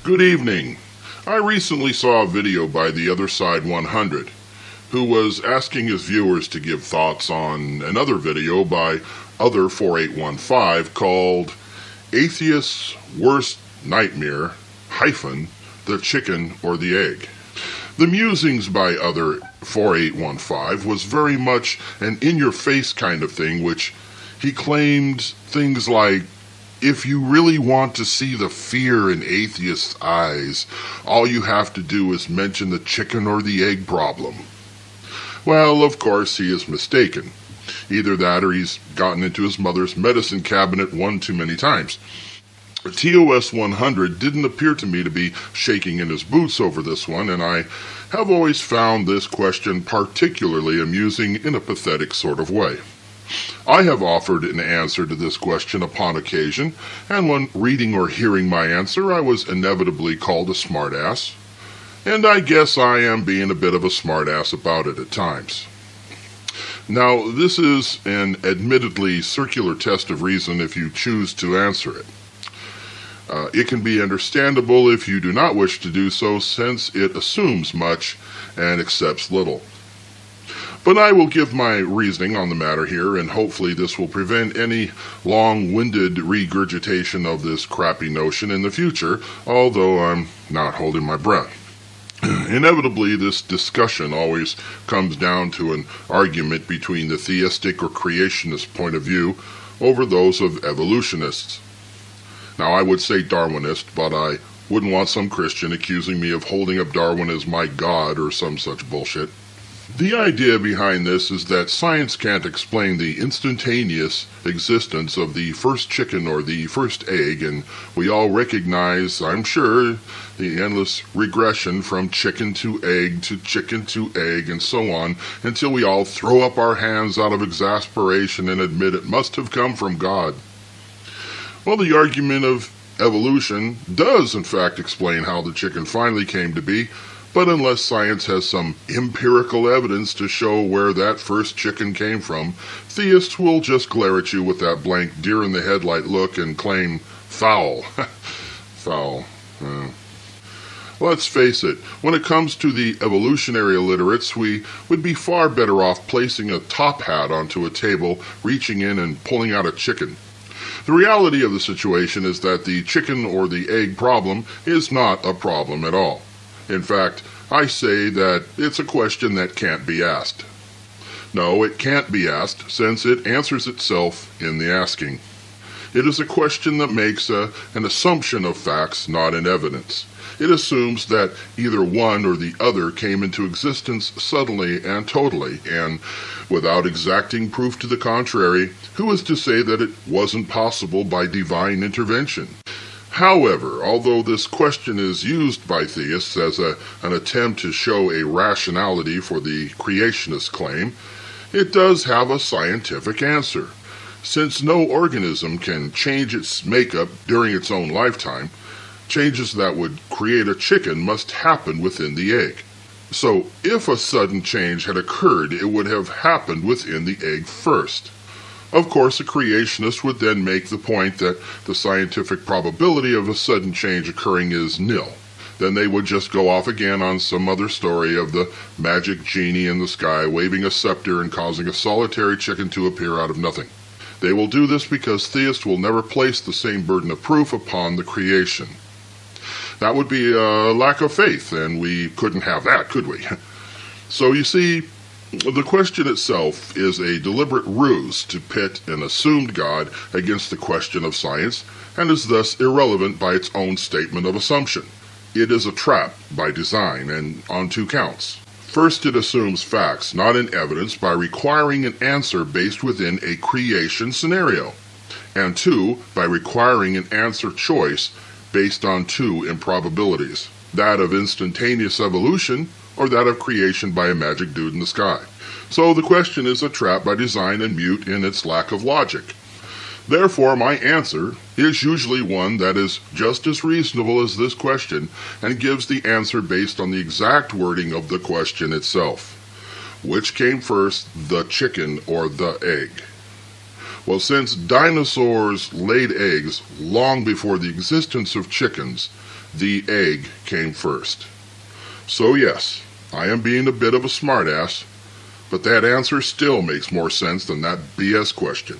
Good evening. I recently saw a video by The Other Side 100, who was asking his viewers to give thoughts on another video by Other 4815 called Atheist's Worst Nightmare, the Chicken or the Egg. The musings by Other 4815 was very much an in-your-face kind of thing, which he claimed things like, if you really want to see the fear in atheists' eyes, all you have to do is mention the chicken or the egg problem. Well, of course, he is mistaken. Either that or he's gotten into his mother's medicine cabinet one too many times. TOS 100 didn't appear to me to be shaking in his boots over this one, and I have always found this question particularly amusing in a pathetic sort of way. I have offered an answer to this question upon occasion, and when reading or hearing my answer, I was inevitably called a smartass. And I guess I am being a bit of a smartass about it at times. Now, this is an admittedly circular test of reason if you choose to answer it. It can be understandable if you do not wish to do so, since it assumes much and accepts little. But I will give my reasoning on the matter here, and hopefully this will prevent any long-winded regurgitation of this crappy notion in the future, although I'm not holding my breath. Inevitably, this discussion always comes down to an argument between the theistic or creationist point of view over those of evolutionists. Now, I would say Darwinist, but I wouldn't want some Christian accusing me of holding up Darwin as my god or some such bullshit. The idea behind this is that science can't explain the instantaneous existence of the first chicken or the first egg, and we all recognize, I'm sure, the endless regression from chicken to egg to chicken to egg and so on, until we all throw up our hands out of exasperation and admit it must have come from God. Well, the argument of evolution does in fact explain how the chicken finally came to be, but unless science has some empirical evidence to show where that first chicken came from, theists will just glare at you with that blank deer-in-the-headlight look and claim, foul. Foul. Let's face it, when it comes to the evolutionary illiterates, we would be far better off placing a top hat onto a table, reaching in and pulling out a chicken. The reality of the situation is that the chicken or the egg problem is not a problem at all. In fact, I say that it's a question that can't be asked. No, it can't be asked, since it answers itself in the asking. It is a question that makes an assumption of facts, not an evidence. It assumes that either one or the other came into existence suddenly and totally, and without exacting proof to the contrary, who is to say that it wasn't possible by divine intervention? However, although this question is used by theists as an attempt to show a rationality for the creationist claim, it does have a scientific answer. Since no organism can change its makeup during its own lifetime, changes that would create a chicken must happen within the egg. So, if a sudden change had occurred, it would have happened within the egg first. Of course, a creationist would then make the point that the scientific probability of a sudden change occurring is nil. Then they would just go off again on some other story of the magic genie in the sky waving a scepter and causing a solitary chicken to appear out of nothing. They will do this because theists will never place the same burden of proof upon the creation. That would be a lack of faith, and we couldn't have that, could we? So you see, the question itself is a deliberate ruse to pit an assumed God against the question of science, and is thus irrelevant by its own statement of assumption. It is a trap by design, and on two counts. First, it assumes facts, not an evidence, by requiring an answer based within a creation scenario. And two, by requiring an answer choice based on two improbabilities, that of instantaneous evolution or that of creation by a magic dude in the sky. So the question is a trap by design and mute in its lack of logic. Therefore, my answer is usually one that is just as reasonable as this question and gives the answer based on the exact wording of the question itself. Which came first, the chicken or the egg? Well, since dinosaurs laid eggs long before the existence of chickens, the egg came first. So yes, I am being a bit of a smartass, but that answer still makes more sense than that BS question.